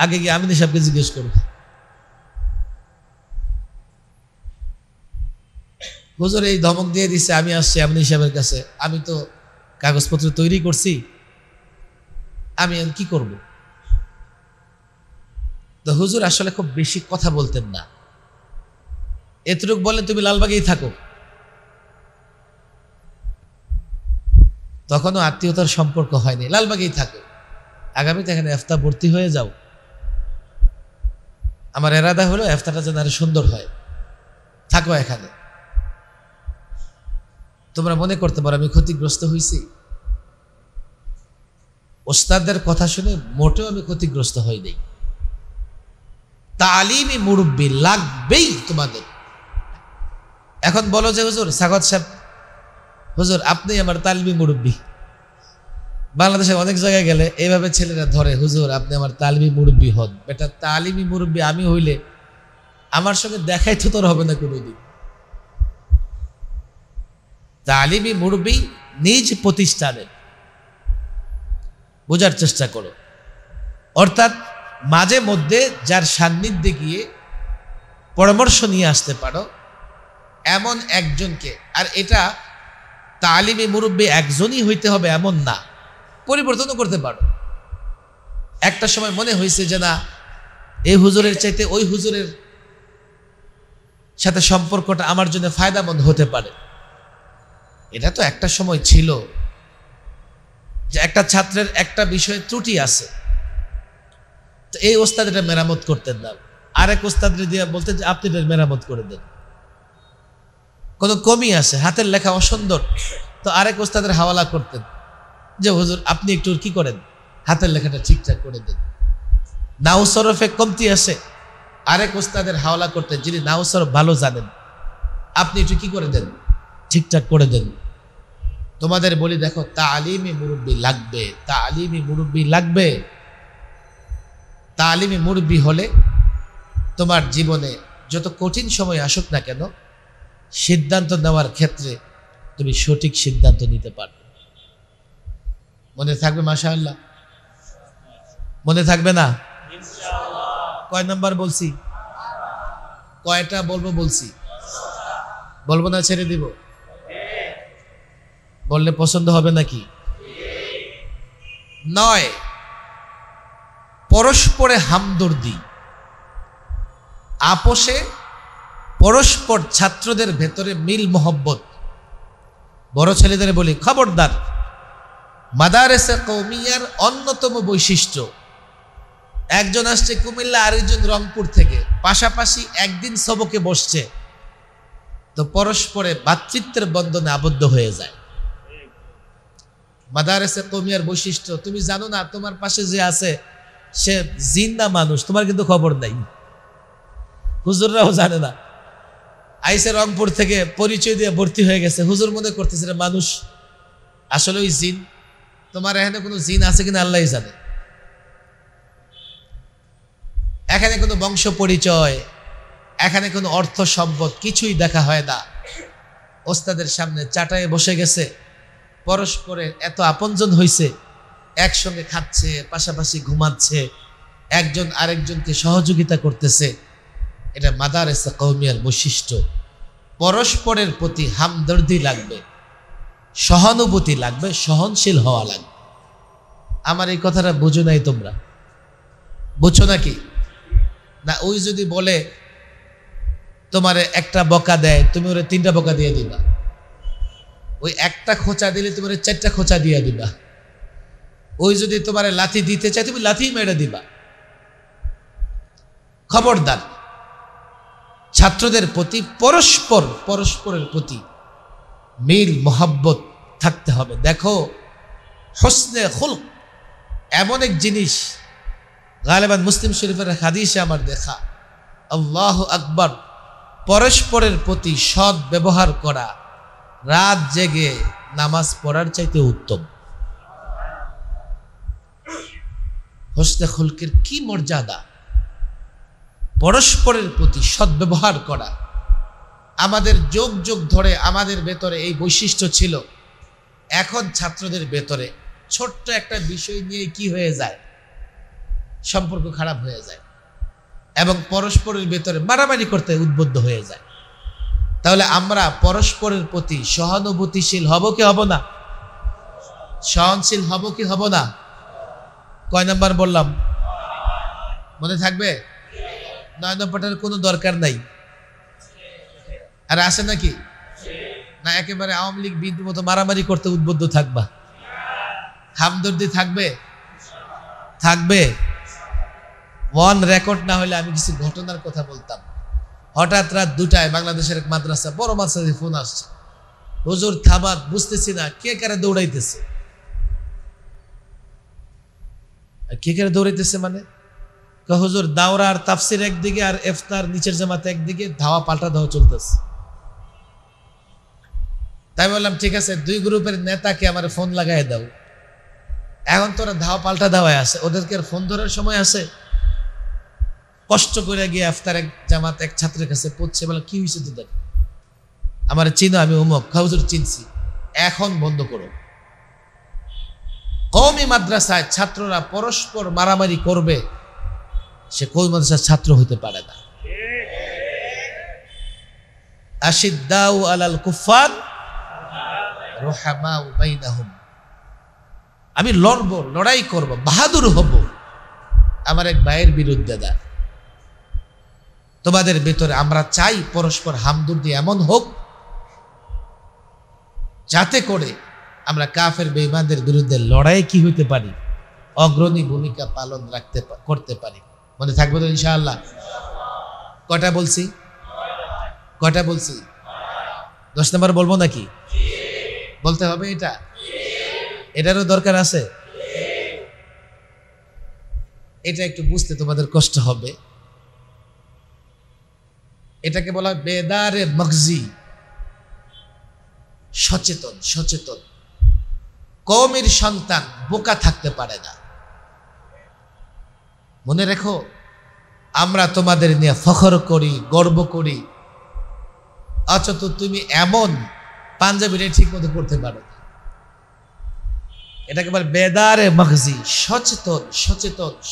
আগে গিয়ে আমিন সাহেবকে জিজ্ঞেস করব। হুজুর এই ধমক দিয়ে দিচ্ছে, আমি আসছি আমিন সাহেবের কাছে, আমি তো কাগজপত্র তৈরি করছি, আমি কি করব? তো হুজুর আসলে খুব বেশি কথা বলতেন না, এতটুকু বলেন তুমি লালবাগেই থাকো। তখনও আত্মীয়তার সম্পর্ক হয়নি, লালবাগেই থাকো, আগামীতে এখানে ইফতা ভর্তি হয়ে যাও। আমার এরাদা হলো ইফতারটা যেন আরো সুন্দর হয়, থাকো এখানে। তোমরা মনে করতে পারো আমি ক্ষতিগ্রস্ত হয়েছি। ওস্তাদদের কথা শুনে মোটেও আমি ক্ষতিগ্রস্ত হই নাই। তালিমি মুরব্বী লাগবেই তোমাদের। এখন বলো যে হুজুর সাগত সাহেব, হুজুর আপনি আমার তালিমি মুরব্বী। বাংলাদেশে অনেক জায়গায় গেলে এইভাবে ছেলেরা ধরে, হুজুর আপনি আমার তালিমি মুরব্বী হন। বেটা তালিমি মুরব্বী আমি হইলে আমার সঙ্গে দেখাই তো তোর হবে না কোনোদিন। তালিমি মুরব্বী নিজ প্রতিষ্ঠানের, বোঝার চেষ্টা করো। অর্থাৎ মাঝে মধ্যে যার সান্নিধ্যে গিয়ে পরামর্শ নিয়ে আসতে পারো এমন একজনকে। আর এটা তালিমি মুরব্বী একজনই হইতে হবে এমন না, পরিবর্তনও করতে পারো। একটা সময় মনে হয়েছে যে না, এই হুজুরের চাইতে ওই হুজুরের সাথে সম্পর্কটা আমার জন্য ফায়দামন্দ হতে পারে। এটা তো একটা সময় ছিল যে একটা ছাত্রের একটা বিষয়ে ত্রুটি আছে, তো এই ওস্তাদ এটা মেরামত করতেন না, আরেক ওস্তাদ দিয়ে বলতেন যে আপনি এটা মেরামত করে দেন। কোনো কমি আছে, হাতের লেখা অসুন্দর, তো আরেক ওস্তাদের হাওয়ালা করতেন যে হুজুর আপনি একটু কি করেন, হাতের লেখাটা ঠিকঠাক করে দেন। নাও সরফে কমতি আছে, আরেক ওস্তাদের হাওয়ালা করতেন যিনি নাও সরফ ভালো জানেন, আপনি একটু কি করে দেন, ঠিকঠাক করে দেন। তোমাদের বলি দেখো, তালিমি মুরব্বী লাগবে, তালিমি মুরব্বী লাগবে। তালিমি মুরব্বী হলে তোমার জীবনে যত কঠিন সময় আসুক না কেন, সিদ্ধান্ত নেওয়ার ক্ষেত্রে তুমি সঠিক সিদ্ধান্ত নিতে পারবে। মনে থাকবে? মাশাআল্লাহ, মনে থাকবে না? কয় নাম্বার বলছি? কয়টা বলবো বলছি? বলবো না ছেড়ে দিব? বললে পছন্দ হবে নাকি? 9, পরস্পরে হামদর্দি, আপোষে পরস্পর ছাত্রদের ভেতরে মিল মোহব্বত। বড় ছেলেদের বলি খবরদার, মাদারেসে কওমিয়ার অন্যতম বৈশিষ্ট্য, একজন আসছে কুমিল্লা আরেকজন রংপুর থেকে, পাশাপাশি একদিন সবকে বসছে, তো পরস্পরে ভ্রাতৃত্বের বন্ধনে আবদ্ধ হয়ে যায়। মাদারেসে কওমিয়ার বৈশিষ্ট্য, তুমি জানো না তোমার পাশে যে আছে সে জিন না মানুষ, তোমার কিন্তু খবর নাই, হুজুররাও জানে না। আইসে রংপুর থেকে পরিচয় দিয়ে ভর্তি হয়ে গেছে, হুজুর মনে করতেছে মানুষ, আসলে ওই জিন। তোমার এখানে কোনো জিন আছে কিনা আল্লাহই জানে। এখানে কোনো বংশ পরিচয়, এখানে কোনো অর্থ সম্পদ কিছুই দেখা হয় না। ওস্তাদের সামনে চাটায়ে বসে গেছে, পরস্পরের এত আপনজন হইছে, একসঙ্গে খাচ্ছে, পাশাপাশি ঘুমাচ্ছে, একজন আরেকজনকে সহযোগিতা করতেছে। এটা মাদারেসে কওমিয়ার বৈশিষ্ট্য। পরস্পরের প্রতি হামদর্দি লাগবে, সহানুভূতি লাগবে, সহনশীল হওয়া লাগবে। আমার এই কথাটা বুঝো নাই তোমরা? বুঝছো নাকি? না ওই যদি বলে তোমার একটা বকা দেয়, তুমি ওরে 3টা বকা দিয়ে দিবা। ওই একটা খোঁচা দিলে তুমি 4টা খোঁচা দিয়ে দিবা। ওই যদি তোমার লাথি দিতে চায়, তুমি লাথি মেরে দিবা। খবরদার, ছাত্রদের প্রতি পরস্পরের প্রতি মিল মোহাব্বত থাকতে হবে। দেখো, হোসনে খুলক এমন এক জিনিস, গালেবান মুসলিম শরীফের হাদিসে আমার দেখা, আল্লাহু আকবার, পরস্পরের প্রতি সৎ ব্যবহার করা রাত জেগে নামাজ পড়ার চাইতে উত্তম। হোসনে খুলকের কি মর্যাদা! পরস্পরের প্রতি সদ্ব্যবহার করা। আমাদের যুগ যুগ ধরে আমাদের ভেতরে এই বৈশিষ্ট্য ছিল, এখন ছাত্রদের ভেতরে ছোট্ট একটা বিষয় নিয়ে কি হয়ে যায়, সম্পর্ক খারাপ হয়ে যায় এবং পরস্পরের ভেতরে মারামারি করতে উদ্বুদ্ধ হয়ে যায়। তাহলে আমরা পরস্পরের প্রতি সহানুভূতিশীল হব কি হব না? সহনশীল হব কি হব না? কয় নাম্বার বললাম? মনে থাকবে? 9 নম্বরটার কোনো দরকার নাই। আর আসে নাকি? না একেবারে আওয়ামী লীগ বিএনপি মতো মারামারি করতে উদ্বুদ্ধ থাকবা? হামদর্দি থাকবে? থাকবে? ওয়ান রেকর্ড না হলে আমি কিছু ঘটনার কথা বলতাম। হঠাৎ রাত 2টায় বাংলাদেশের এক মাদ্রাসা, বড় মাদ্রাসা ফোন আসছে, হুজুর থামাত, বুঝতেছি না কে কারে দৌড়াইতেছে। কে কারে দৌড়াইতেছে মানে হুজুর দাওরা আর তাফসির একদিকে আর ইফতার নিচের জামাতে একদিকে, ধাওয়া পাল্টা ধাওয়া চলতেছে। তাই বললাম ঠিক আছে, 2 গ্রুপের নেতাকে আমার ফোন লাগাই দাও। এখন তোরা ধাওয়া পাল্টা ধাওয়ায় আছে, ওদেরকে আর ফোন ধরার সময় আছে? কষ্ট করে গিয়ে ইফতার এক জামাত এক ছাত্রের কাছে পড়ছে, বলে কি হয়েছে তোদের? আমার চিনো, আমি অমুক। হুজুর চিনছি। এখন বন্ধ করো। কওমি মাদ্রাসায় ছাত্ররা পরস্পর মারামারি করবে, সে কওমি মাদ্রাসার ছাত্র হতে পারে না। আশিদ্দাউ আলাল কুফার রুহামাউ বাইনাহুম। আমি লড়বো, লড়াই করব, বাহাদুর হব আমার এক ভাইয়ের বিরুদ্ধে। দা তোমাদের ভেতরে আমরা চাই পরস্পর হামদর্দি এমন হোক যাতে করে আমরা কাফের বেঈমানদের বিরুদ্ধে লড়াই কি হইতে পারি, অগ্রণী ভূমিকা পালন করতে পারি। মনে থাকবে তো ইনশাআল্লাহ? কটা বলছি? 10 নম্বর বলবো নাকি? বলতে হবে এটা? এটারও দরকার আছে। এটা একটু বুঝতে তোমাদের কষ্ট হবে। এটাকে বলা হয় বেদারে মগজি, সচেতন। কওমের সন্তান বোকা থাকতে পারে না। মনে রেখো, আমরা তোমাদের নিয়ে ফখর করি, গর্ব করি, অথচ তুমি এমন পাঞ্জাবিটা ঠিক মতো করতে পারো না। এটাকে বলে বেদারে মগজি,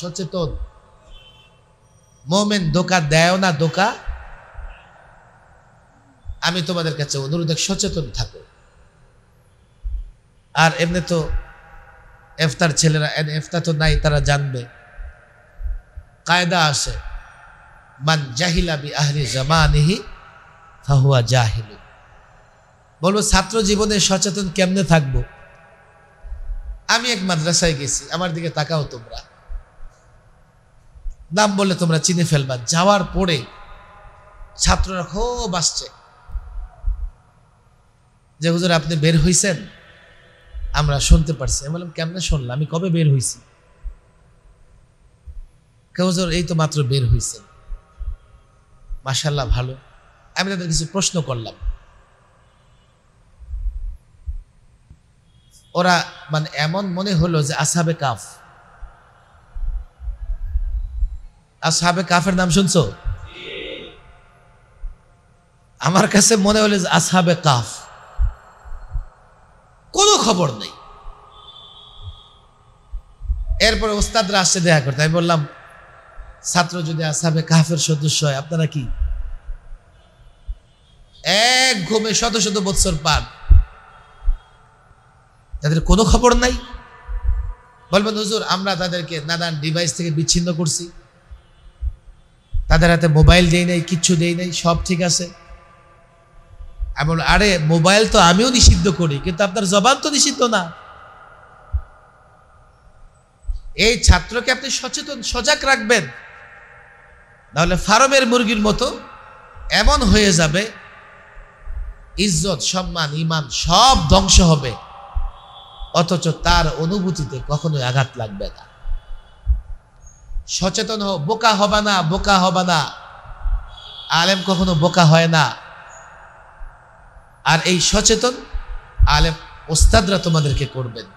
সচেতন। মোমেন ধোকা দেয় না, ধোকা। আমি তোমাদের কাছে অনুরোধ, সচেতন থাকো। আর এমনি তো ইফতার ছেলেরা, ইফতার তো নাই, তারা জানবে। কায়দা আছে, মান জাহিলা বি আহলি জামানিহি ফাহুয়া জাহিল। বলবো ছাত্র জীবনে সচেতন কেমনে থাকবো? আমি এক মাদ্রাসায় গেছি, আমার দিকে তাকাও তোমরা, নাম বললে তোমরা চিনে ফেলবা। যাওয়ার পরে ছাত্ররা খুব আসছে যে হুজুর আপনি বের হইছেন, আমরা শুনতে পারছি। আমি বললাম কেমনে শুনলাম? আমি কবে বের হইছি? হুজুর এই তো মাত্র বের হইছেন। মাশাআল্লাহ, ভালো। আমি তাদের কিছু প্রশ্ন করলাম। ওরা মানে এমন মনে হলো যে আসহাবে কাফের নাম শুনছো? আমার কাছে মনে হলো যে আসহাবে কাফ, কোনো খবর নেই। এরপরে ওস্তাদরা আসছে দেখা করতে। আমি বললাম ছাত্র যদি আসহাবে কাফের সদস্য হয়, আপনারা কি এক ঘুমে শত বৎসর পান, তাদের কোনো খবর নাই? বলবেন হুজুর আমরা তাদেরকে নানান ডিভাইস থেকে বিচ্ছিন্ন করছি, তাদের হাতে মোবাইল দেই নাই, কিচ্ছু দেই নাই, সব ঠিক আছে। আমি বললাম আরে মোবাইল তো আমিও নিষিদ্ধ করি, কিন্তু আপনার জবান তো নিষিদ্ধ না। এই ছাত্রকে আপনি সজাগ রাখবেন, নাহলে ফার্মের মুরগির মতো এমন হয়ে যাবে, ইজ্জত, সম্মান, ঈমান সব ধ্বংস হবে, অথচ তার অনুভূতিতে কখনোই আঘাত লাগবে না। সচেতন হও, বোকা হবা না। আলেম কখনো বোকা হয় না। আর এই সচেতন আলেম ওস্তাদরা তোমাদেরকে করবেন।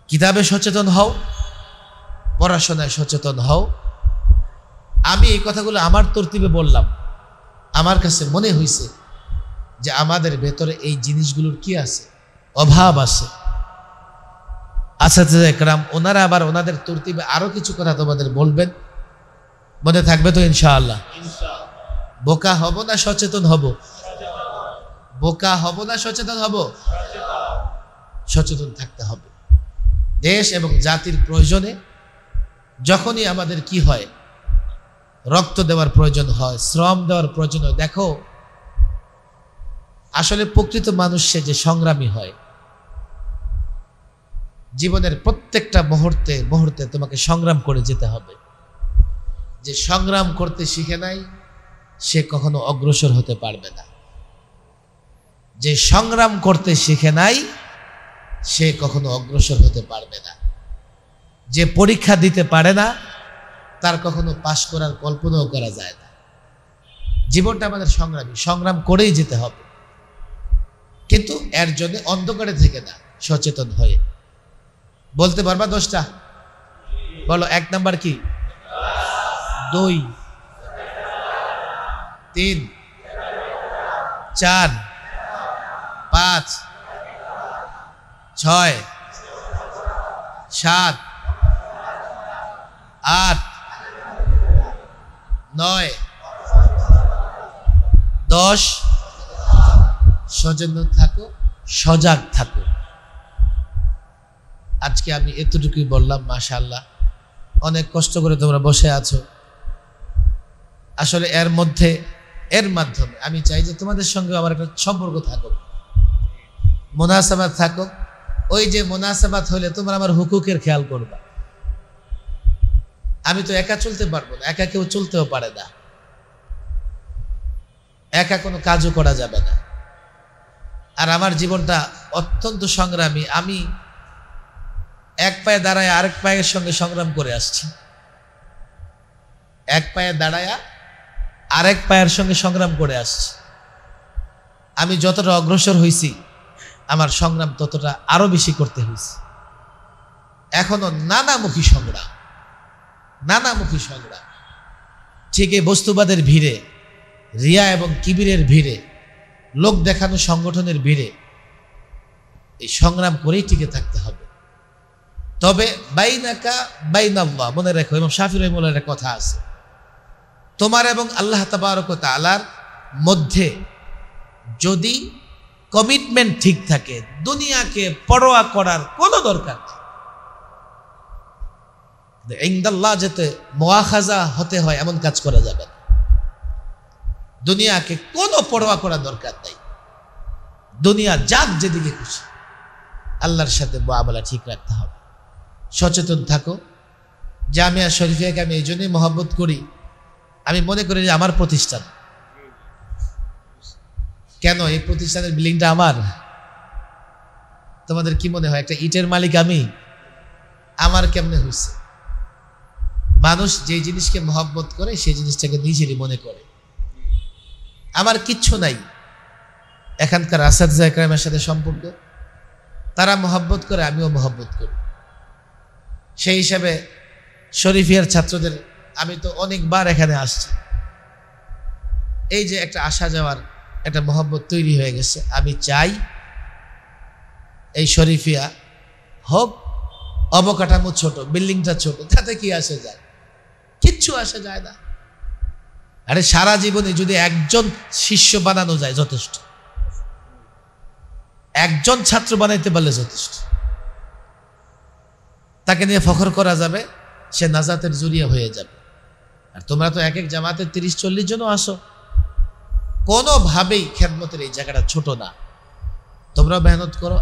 কিতাবে সচেতন হও, পড়াশোনায় সচেতন হও। আমি এই কথাগুলো আমার তরতিবে বললাম, আমার কাছে মনে হয়েছে যে আমাদের ভেতরে এই জিনিসগুলোর কি আছে, অভাব আছে। আসাতে একরাম ওনারা আবার ওনাদের তরতিবে আরো কিছু কথা তোমাদের বলবেন, মনে থাকবে তো ইনশাআল্লাহ? বোকা হব না সচেতন হব? বোকা হব না সচেতন হব? সচেতন থাকতে হবে। দেশ এবং জাতির প্রয়োজনে যখনই আমাদের কি হয়, রক্ত দেওয়ার প্রয়োজন হয়, শ্রম দেওয়ার প্রয়োজন হয়। দেখো আসলে প্রকৃত মানুষ সে যে সংগ্রামী হয়। জীবনের প্রত্যেকটা মুহূর্তে তোমাকে সংগ্রাম করে যেতে হবে। যে সংগ্রাম করতে শিখে নাই সে কখনো অগ্রসর হতে পারবে না। যে সংগ্রাম করতে শিখে নাই সে কখনো অগ্রসর হতে পারবে না। যে পরীক্ষা দিতে পারে না তার কখনো পাশ করার কল্পনাও করা যায় না। জীবনটা আমাদের সংগ্রামী, সংগ্রাম করেই যেতে হবে, কিন্তু এর জন্য অন্ধকারে থেকে না, সচেতন হয়ে। বলতে পারবা 10টা? বলো। 1 নাম্বার কি? 2, 3, 4, 5, 6, 7, 8, 9, 10। সচেতন থাকো, সজাগ থাকো। আজকে আমি এতটুকুই বললাম। মাশাআল্লাহ, অনেক কষ্ট করে তোমরা বসে আছো। আসলে এর মাধ্যমে আমি চাই যে তোমাদের সঙ্গে আমার একটা সম্পর্ক থাকুক, মুনাসাবাত থাকুক। ওই যে মুনাসাবাত হলে তোমরা আমার হুকুকের খেয়াল করবা। আমি তো একা চলতে পারবো না, একা কেউ চলতেও পারে না, একা কোনো কাজও করা যাবে না। আর আমার জীবনটা অত্যন্ত সংগ্রামী। আমি এক পায়ে দাঁড়ায় আরেক পায়ের সঙ্গে সংগ্রাম করে আসছি। এক পায়ে দাঁড়ায়া আরেক পায়ের সঙ্গে সংগ্রাম করে আসছি। আমি যতটা অগ্রসর হয়েছি আমার সংগ্রাম ততটা আরো বেশি করতে হয়েছে। এখনো নানামুখী সংগ্রাম। ঠিক এই বস্তুবাদের ভিড়ে, রিয়া এবং কিবিরের ভিড়ে, লোক দেখানো সংগঠনের ভিড়ে এই সংগ্রাম করেই টিকে থাকতে হবে। তবে বাইনাকা বাইনাল্লাহ, মনে রাখো, ইমাম শাফি রাহিমাহুল্লাহর একটা কথা আছে, তোমার এবং আল্লাহ তাবারক ওয়া তাআলার মধ্যে যদি কমিটমেন্ট ঠিক থাকে, দুনিয়াকে পরোয়া করার কোনো দরকার নেই। ইনদাল্লাহ যেতে মুআখাযা হতে হয় এমন কাজ করা যাবে না। দুনিয়াকে কোনো পরোয়া করার দরকার নেই। দুনিয়া যাক যেদিকে খুশি, আল্লাহর সাথে মুআমালা ঠিক রাখতে হবে। সচেতন থাকো। জামিয়া শরীফিয়াকে আমি এই জন্যই মহব্বত করি, আমি মনে করি যে আমার প্রতিষ্ঠান। কেন? এই প্রতিষ্ঠানের বিল্ডিংটা আমার। তোমাদের কি মনে হয় একটা ইটের মালিক আমি? আমার কেমনে হয়েছে? মানুষ যে জিনিসকে মহব্বত করে সেই জিনিসটাকে নিজেরই মনে করে। আমার কিচ্ছু নাই। এখানকার আসাদজা একরামের সাথে সম্পর্ক, তারা মহব্বত করে, আমিও মহব্বত করি। সেই হিসাবে শরীফিয়ার ছাত্রদের আমি তো অনেকবার এখানে আসছি। এই যে একটা আসা যাওয়ার একটা মহব্বত তৈরি হয়ে গেছে। আমি চাই এই শরীফিয়া হোক, অবকাঠামো ছোট, বিল্ডিংটা ছোট, তাতে কি আসে যায়? কিচ্ছু আসে যায় না। আরে সারা জীবনে যদি একজন শিষ্য বানানো যায় যথেষ্ট, একজন ছাত্র বানাইতে পারলে যথেষ্ট। তাকে নিয়ে ফখর করা যাবে, সে নাজাতের জরিয়া হয়ে যাবে। আর তোমরা তো এক এক জামাতে 30-40 জনও আসো, কোনোভাবেই খেদমতের এই জায়গাটা ছোট না। তোমরাও মেহনত করো,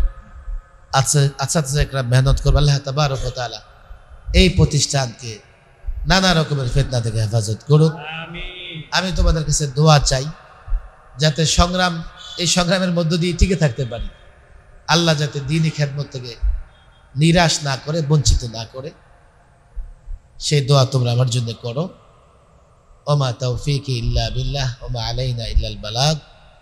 আচ্ছা একটা মেহনত করবো। আল্লাহ তাবারক ওয়া তাআলা এই প্রতিষ্ঠানকে নানা রকমের ফিতনা থেকে হেফাজত করুক। আমি তোমাদের কাছে দোয়া চাই যাতে এই সংগ্রামের মধ্য দিয়ে টিকে থাকতে পারি। আল্লাহ যাতে দ্বীনি খেদমত থেকে নিরাশ না করে, বঞ্চিত না করে, সেই দোয়া তোমরা আমার জন্য করো। ওমা তাওফীকি ইল্লা বিল্লাহ ওমা আলাইনা ইল্লাল বালাগ।